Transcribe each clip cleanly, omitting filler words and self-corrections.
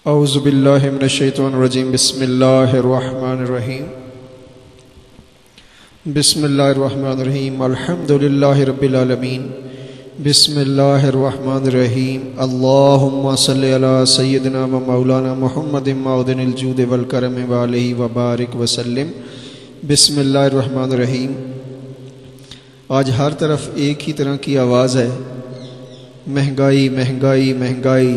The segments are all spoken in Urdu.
اعوذ باللہ من الشیطان الرجیم بسم اللہ الرحمن الرحیم بسم اللہ الرحمن الرحیم الحمدللہ رب العالمین بسم اللہ الرحمن الرحیم اللہم صلی علی سیدنا و مولانا محمد معدن الجود والکرم وآلہ وبارک وسلم بسم اللہ الرحمن الرحیم۔ آج ہر طرف ایک ہی طرح کی آواز ہے، مہنگائی مہنگائی مہنگائی،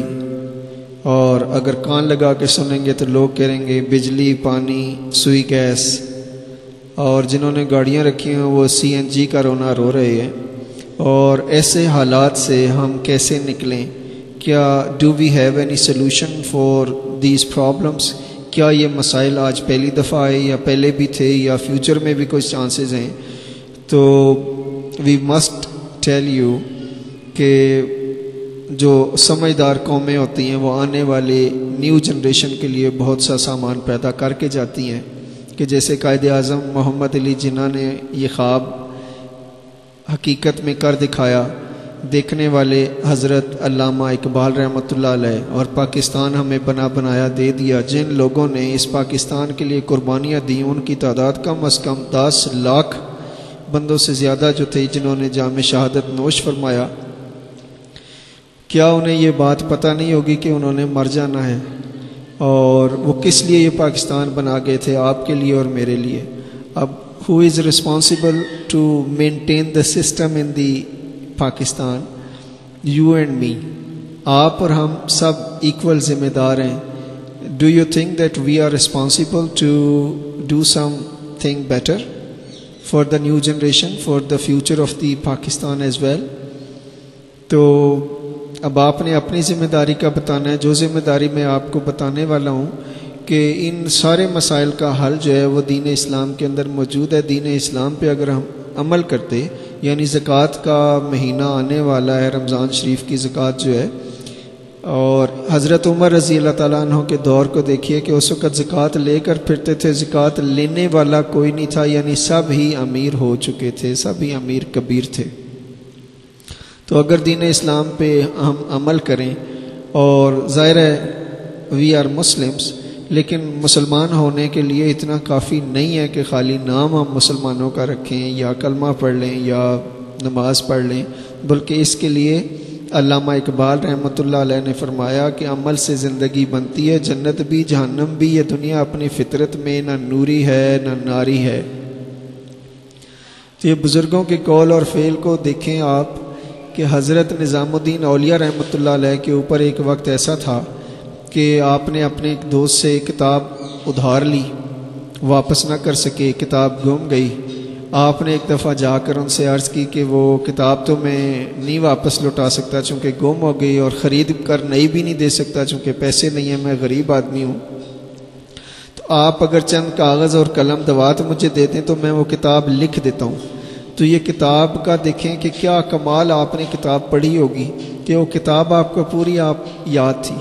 اور اگر کان لگا کے سنیں گے تو لوگ کہیں گے بجلی پانی سوئی گیس، اور جنہوں نے گاڑیاں رکھی ہیں وہ CNG کا رونا رو رہے ہیں۔ اور ایسے حالات سے ہم کیسے نکلیں؟ کیا do we have any solution for these problems? کیا یہ مسائل آج پہلی دفعہ آئے یا پہلے بھی تھے یا فیوچر میں بھی کچھ چانسز ہیں؟ تو وی مسٹ ٹیل یو کہ جو سمجھدار قومیں ہوتی ہیں وہ آنے والے نیو جنریشن کے لیے بہت سا سامان پیدا کر کے جاتی ہیں، کہ جیسے قائد اعظم محمد علی جناح نے یہ خواب حقیقت میں کر دکھایا، دیکھنے والے حضرت علامہ اقبال رحمۃ اللہ علیہ، اور پاکستان ہمیں بنا بنایا دے دیا۔ جن لوگوں نے اس پاکستان کے لیے قربانیاں دیں ان کی تعداد کم از کم 10 لاکھ بندوں سے زیادہ جو تھے، جنہوں نے جام شہادت نوش فرمایا۔ کیا انہیں یہ بات پتہ نہیں ہوگی کہ انہوں نے مر جانا ہے، اور وہ کس لیے یہ پاکستان بنا گئے تھے؟ آپ کے لیے اور میرے لیے۔ اب who is responsible to maintain the system in the Pakistan? you and me، آپ اور ہم سب ایکول ذمہ دار ہیں۔ do you think that we are responsible to do something better for the new generation, for the future of the Pakistan as well؟ تو اب آپ نے اپنی ذمہ داری کا بتانا ہے۔ جو ذمہ داری میں آپ کو بتانے والا ہوں کہ ان سارے مسائل کا حل جو ہے وہ دین اسلام کے اندر موجود ہے۔ دین اسلام پہ اگر ہم عمل کرتے، یعنی زکوٰۃ کا مہینہ آنے والا ہے، رمضان شریف کی زکوٰۃ جو ہے، اور حضرت عمر رضی اللہ تعالیٰ عنہ کے دور کو دیکھیے کہ اس وقت زکوٰۃ لے کر پھرتے تھے، زکوٰۃ لینے والا کوئی نہیں تھا، یعنی سب ہی امیر ہو چکے تھے، سب ہی امیر کبیر تھے۔ تو اگر دین اسلام پہ ہم عمل کریں، اور ظاہر ہے وی آر مسلمس، لیکن مسلمان ہونے کے لیے اتنا کافی نہیں ہے کہ خالی نام ہم مسلمانوں کا رکھیں یا کلمہ پڑھ لیں یا نماز پڑھ لیں، بلکہ اس کے لیے علامہ اقبال رحمۃ اللہ علیہ نے فرمایا کہ عمل سے زندگی بنتی ہے، جنت بھی جہنم بھی، یہ دنیا اپنی فطرت میں نہ نوری ہے نہ ناری ہے۔ تو یہ بزرگوں کے قول اور فعل کو دیکھیں آپ کہ حضرت نظام الدین اولیاء رحمۃ اللہ علیہ کے اوپر ایک وقت ایسا تھا کہ آپ نے اپنے ایک دوست سے کتاب ادھار لی، واپس نہ کر سکے، کتاب گم گئی۔ آپ نے ایک دفعہ جا کر ان سے عرض کی کہ وہ کتاب تو میں نہیں واپس لوٹا سکتا چونکہ گم ہو گئی، اور خرید کر نئی بھی نہیں دے سکتا چونکہ پیسے نہیں ہیں، میں غریب آدمی ہوں۔ تو آپ اگر چند کاغذ اور قلم دوات مجھے دے دیں تو میں وہ کتاب لکھ دیتا ہوں۔ تو یہ کتاب کا دیکھیں کہ کیا کمال، آپ نے کتاب پڑھی ہوگی کہ وہ کتاب آپ کو پوری آپ یاد تھی۔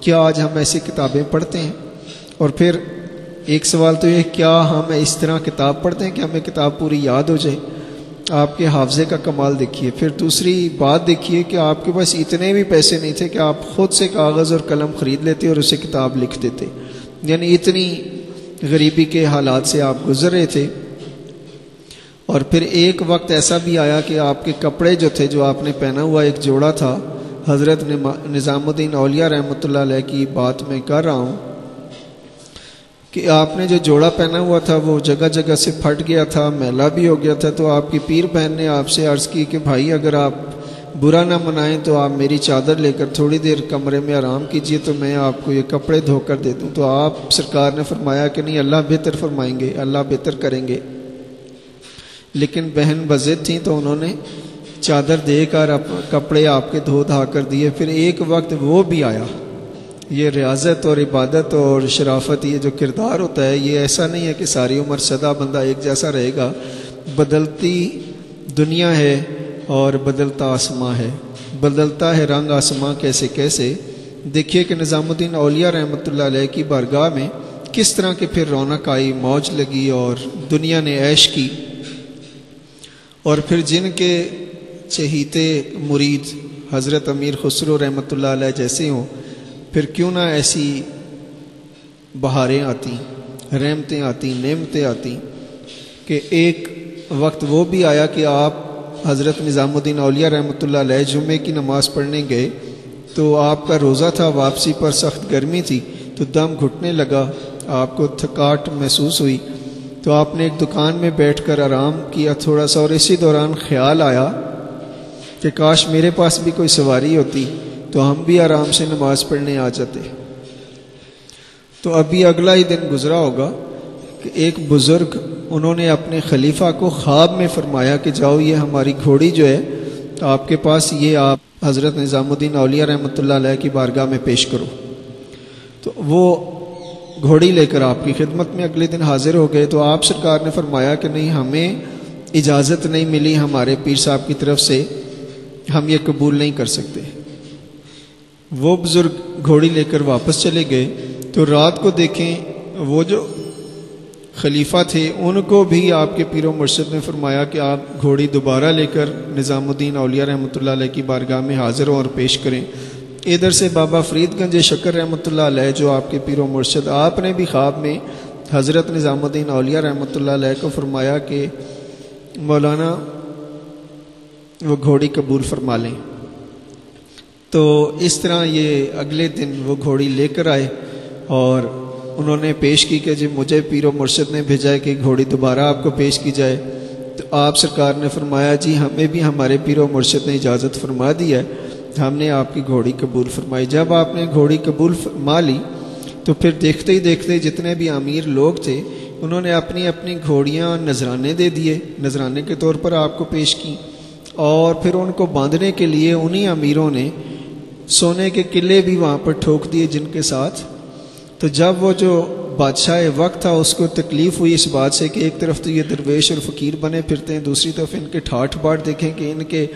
کیا آج ہم ایسی کتابیں پڑھتے ہیں؟ اور پھر ایک سوال تو یہ، کیا ہم اس طرح کتاب پڑھتے ہیں کہ ہمیں کتاب پوری یاد ہو جائے؟ آپ کے حافظے کا کمال دیکھیے۔ پھر دوسری بات دیکھیے کہ آپ کے پاس اتنے بھی پیسے نہیں تھے کہ آپ خود سے کاغذ اور قلم خرید لیتے اور اسے کتاب لکھ دیتے، یعنی اتنی غریبی کے حالات سے آپ گزر رہے تھے۔ اور پھر ایک وقت ایسا بھی آیا کہ آپ کے کپڑے جو تھے، جو آپ نے پہنا ہوا ایک جوڑا تھا، حضرت نظام الدین اولیاء رحمۃ اللہ علیہ کی بات میں کر رہا ہوں، کہ آپ نے جو جوڑا پہنا ہوا تھا وہ جگہ جگہ سے پھٹ گیا تھا، میلا بھی ہو گیا تھا۔ تو آپ کی پیر بہن نے آپ سے عرض کی کہ بھائی اگر آپ برا نہ منائیں تو آپ میری چادر لے کر تھوڑی دیر کمرے میں آرام کیجئے تو میں آپ کو یہ کپڑے دھو کر دے دوں۔ تو آپ سرکار نے فرمایا کہ نہیں، اللہ بہتر فرمائیں گے، اللہ بہتر کریں گے۔ لیکن بہن بضد تھیں تو انہوں نے چادر دے کر کپڑے آپ کے دھو دھا کر دیے۔ پھر ایک وقت وہ بھی آیا۔ یہ ریاضت اور عبادت اور شرافت، یہ جو کردار ہوتا ہے، یہ ایسا نہیں ہے کہ ساری عمر سدا بندہ ایک جیسا رہے گا۔ بدلتی دنیا ہے اور بدلتا آسماں ہے، بدلتا ہے رنگ آسماں کیسے کیسے۔ دیکھیے کہ نظام الدین اولیاء رحمۃ اللہ علیہ کی بارگاہ میں کس طرح کے پھر رونق آئی، موج لگی اور دنیا نے عیش کی۔ اور پھر جن کے چہیتے مرید حضرت امیر خسرو رحمۃ اللہ علیہ جیسے ہوں، پھر کیوں نہ ایسی بہاریں آتی، رحمتیں آتی، نعمتیں آتی کہ ایک وقت وہ بھی آیا کہ آپ حضرت نظام الدین اولیاء رحمۃ اللہ علیہ جمعے کی نماز پڑھنے گئے تو آپ کا روزہ تھا، واپسی پر سخت گرمی تھی تو دم گھٹنے لگا، آپ کو تھکاٹ محسوس ہوئی تو آپ نے ایک دکان میں بیٹھ کر آرام کیا تھوڑا سا، اور اسی دوران خیال آیا کہ کاش میرے پاس بھی کوئی سواری ہوتی تو ہم بھی آرام سے نماز پڑھنے آ جاتے۔ تو ابھی اگلا ہی دن گزرا ہوگا کہ ایک بزرگ انہوں نے اپنے خلیفہ کو خواب میں فرمایا کہ جاؤ یہ ہماری گھوڑی جو ہے تو آپ کے پاس، یہ آپ حضرت نظام الدین اولیاء رحمۃ اللہ علیہ کی بارگاہ میں پیش کرو۔ تو وہ گھوڑی لے کر آپ کی خدمت میں اگلے دن حاضر ہو گئے تو آپ سرکار نے فرمایا کہ نہیں، ہمیں اجازت نہیں ملی ہمارے پیر صاحب کی طرف سے، ہم یہ قبول نہیں کر سکتے۔ وہ بزرگ گھوڑی لے کر واپس چلے گئے تو رات کو دیکھیں وہ جو خلیفہ تھے ان کو بھی آپ کے پیر و مرشد نے فرمایا کہ آپ گھوڑی دوبارہ لے کر نظام الدین اولیاء رحمۃ اللہ علیہ کی بارگاہ میں حاضر ہوں اور پیش کریں۔ ادھر سے بابا فرید گنج شکر رحمۃ اللہ علیہ جو آپ کے پیر و مرشد، آپ نے بھی خواب میں حضرت نظام الدین اولیاء رحمۃ اللہ علیہ کو فرمایا کہ مولانا وہ گھوڑی قبول فرما لیں۔ تو اس طرح یہ اگلے دن وہ گھوڑی لے کر آئے اور انہوں نے پیش کی کہ جی مجھے پیر و مرشد نے بھیجا ہے کہ گھوڑی دوبارہ آپ کو پیش کی جائے۔ تو آپ سرکار نے فرمایا جی ہمیں بھی ہمارے پیر و مرشد نے اجازت فرما دی ہے، ہم نے آپ کی گھوڑی قبول فرمائی۔ جب آپ نے گھوڑی قبول فرما لی تو پھر دیکھتے ہی دیکھتے جتنے بھی امیر لوگ تھے انہوں نے اپنی اپنی گھوڑیاں نذرانے دے دیے، نذرانے کے طور پر آپ کو پیش کی، اور پھر ان کو باندھنے کے لیے انہی امیروں نے سونے کے قلعے بھی وہاں پر ٹھوک دیے جن کے ساتھ۔ تو جب وہ جو بادشاہ وقت تھا اس کو تکلیف ہوئی اس بات سے کہ ایک طرف تو یہ درویش اور فقیر بنے پھرتے ہیں، دوسری طرف ان کے ٹھاٹھ باٹ دیکھیں کہ ان کے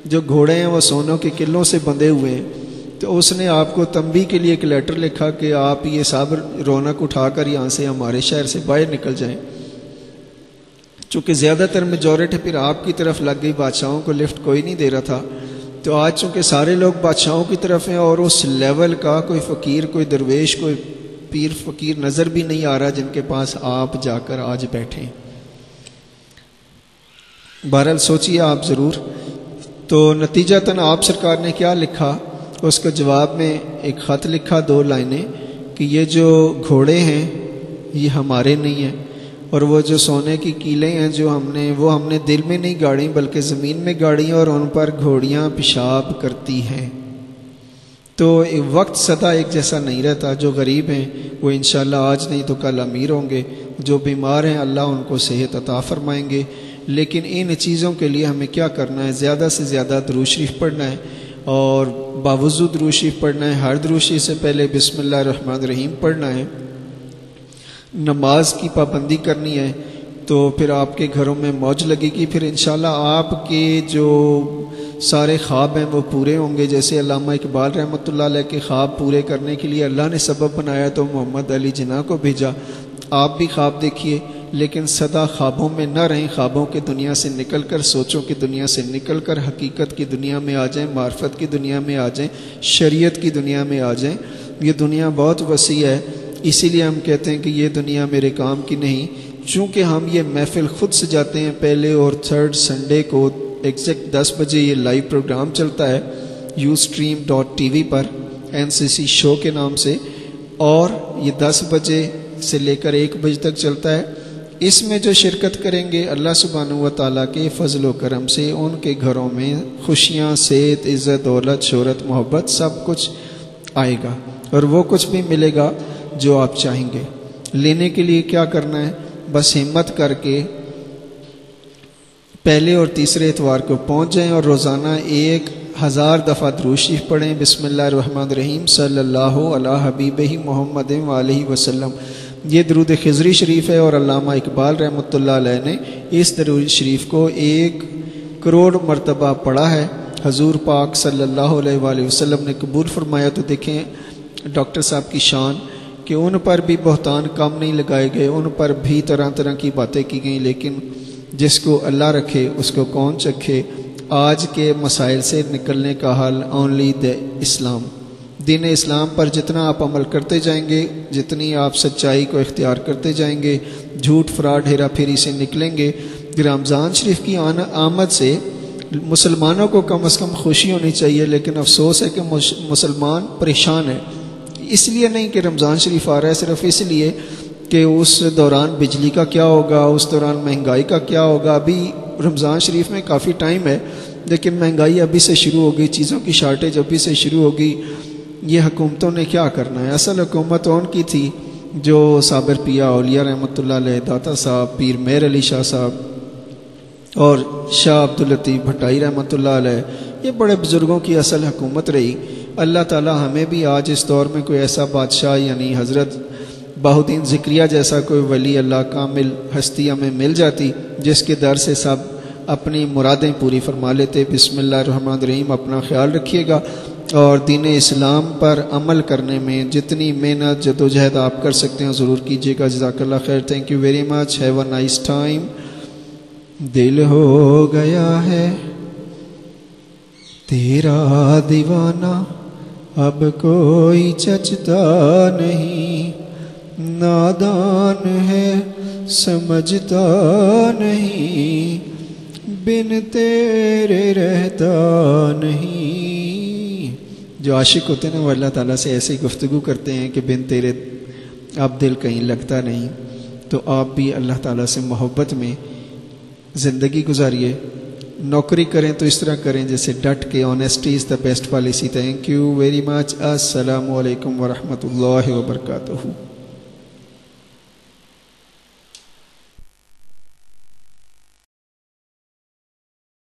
جو گھوڑے ہیں وہ سونوں کے قلعوں سے بندھے ہوئے ہیں، تو اس نے آپ کو تنبیہ کے لیے ایک لیٹر لکھا کہ آپ یہ سب رونق اٹھا کر یہاں سے ہمارے شہر سے باہر نکل جائیں۔ چونکہ زیادہ تر میجورٹی پھر آپ کی طرف لگ گئی، بادشاہوں کو لفٹ کوئی نہیں دے رہا تھا۔ تو آج چونکہ سارے لوگ بادشاہوں کی طرف ہیں اور اس لیول کا کوئی فقیر، کوئی درویش، کوئی پیر فقیر نظر بھی نہیں آ رہا جن کے پاس آپ جا کر آج بیٹھیں۔ بہرحال سوچیے آپ ضرور۔ تو نتیجتاً آپ سرکار نے کیا لکھا، اس کا جواب میں ایک خط لکھا 2 لائنیں کہ یہ جو گھوڑے ہیں یہ ہمارے نہیں ہیں، اور وہ جو سونے کی کیلیں ہیں جو ہم نے دل میں نہیں گاڑی بلکہ زمین میں گاڑی، اور ان پر گھوڑیاں پیشاب کرتی ہیں۔ تو وقت سدا ایک جیسا نہیں رہتا، جو غریب ہیں وہ انشاءاللہ آج نہیں تو کل امیر ہوں گے، جو بیمار ہیں اللہ ان کو صحت عطا فرمائیں گے۔ لیکن ان چیزوں کے لیے ہمیں کیا کرنا ہے، زیادہ سے زیادہ درود شریف پڑھنا ہے، اور باوضو درود شریف پڑھنا ہے۔ ہر درود شریف سے پہلے بسم اللہ الرحمن الرحیم پڑھنا ہے۔ نماز کی پابندی کرنی ہے، تو پھر آپ کے گھروں میں موج لگے گی، پھر انشاءاللہ آپ کے جو سارے خواب ہیں وہ پورے ہوں گے۔ جیسے علامہ اقبال رحمۃ اللہ علیہ کے خواب پورے کرنے کے لیے اللہ نے سبب بنایا تو محمد علی جناح کو بھیجا۔ آپ بھی خواب دیکھیے، لیکن سدا خوابوں میں نہ رہیں، خوابوں کی دنیا سے نکل کر، سوچوں کی دنیا سے نکل کر حقیقت کی دنیا میں آ جائیں، معرفت کی دنیا میں آ جائیں، شریعت کی دنیا میں آ جائیں۔ یہ دنیا بہت وسیع ہے، اسی لیے ہم کہتے ہیں کہ یہ دنیا میرے کام کی نہیں۔ چونکہ ہم یہ محفل خود سجاتے ہیں، پہلے اور تھرڈ سنڈے کو ایگزیکٹ 10 بجے یہ لائیو پروگرام چلتا ہے YouStream.tv پر NCC شو کے نام سے، اور یہ 10 بجے سے لے کر 1 بجے تک چلتا ہے۔ اس میں جو شرکت کریں گے اللہ سبحانہ و تعالیٰ کے فضل و کرم سے ان کے گھروں میں خوشیاں، صحت، عزت، دولت، شہرت، محبت سب کچھ آئے گا، اور وہ کچھ بھی ملے گا جو آپ چاہیں گے۔ لینے کے لیے کیا کرنا ہے، بس ہمت کر کے پہلے اور تیسرے اتوار کو پہنچ جائیں، اور روزانہ 1000 دفعہ درود شریف پڑھیں۔ بسم اللہ الرحمن الرحیم صلی اللہ علی حبیبہ محمد وآلہ وسلم۔ یہ درود خضری شریف ہے، اور علامہ اقبال رحمۃ اللہ علیہ نے اس درود شریف کو 1 کروڑ مرتبہ پڑھا ہے۔ حضور پاک صلی اللہ علیہ وآلہ وسلم نے قبول فرمایا۔ تو دیکھیں ڈاکٹر صاحب کی شان کہ ان پر بھی بہتان کم نہیں لگائے گئے، ان پر بھی طرح طرح کی باتیں کی گئیں، لیکن جس کو اللہ رکھے اس کو کون چکھے۔ آج کے مسائل سے نکلنے کا حل اونلی دی اسلام، دین اسلام پر جتنا آپ عمل کرتے جائیں گے، جتنی آپ سچائی کو اختیار کرتے جائیں گے، جھوٹ فراڈ ہیرا پھیری سے نکلیں گے، رمضان شریف کی آمد سے مسلمانوں کو کم از کم خوشی ہونی چاہیے، لیکن افسوس ہے کہ مسلمان پریشان ہے۔ اس لیے نہیں کہ رمضان شریف آ رہا ہے، صرف اس لیے کہ اس دوران بجلی کا کیا ہوگا، اس دوران مہنگائی کا کیا ہوگا۔ ابھی رمضان شریف میں کافی ٹائم ہے، لیکن مہنگائی ابھی سے شروع ہوگی، چیزوں کی شارٹیج ابھی سے شروع ہوگی۔ یہ حکومتوں نے کیا کرنا ہے؟ اصل حکومت ان کی تھی جو صابر پیا اولیاء رحمۃ اللہ علیہ، داتا صاحب، پیر مہر علی شاہ صاحب اور شاہ عبداللطیف بھٹائی رحمۃ اللہ علیہ، یہ بڑے بزرگوں کی اصل حکومت رہی۔ اللہ تعالی ہمیں بھی آج اس دور میں کوئی ایسا بادشاہ یعنی حضرت بہاؤالدین ذکریہ جیسا کوئی ولی اللہ کامل ہستی ہمیں مل جاتی، جس کے در سے سب اپنی مرادیں پوری فرما لیتے۔ بسم اللہ الرحمن الرحیم۔ اپنا خیال رکھیے گا اور دین اسلام پر عمل کرنے میں جتنی محنت جدوجہد آپ کر سکتے ہیں ضرور کیجیے گا۔ جزاک اللہ خیر۔ Thank you very much. Have a nice time. دل ہو گیا ہے تیرا دیوانہ، اب کوئی چچتا نہیں، نادان ہے سمجھتا نہیں، بن تیرے رہتا نہیں۔ جو عاشق ہوتے ہیں نا وہ اللہ تعالیٰ سے ایسی گفتگو کرتے ہیں کہ بن تیرے اب دل کہیں لگتا نہیں۔ تو آپ بھی اللہ تعالیٰ سے محبت میں زندگی گزاریے، نوکری کریں تو اس طرح کریں جیسے ڈٹ کے، honesty is the best policy. Thank you very much. السلام علیکم ورحمۃ اللہ وبرکاتہ۔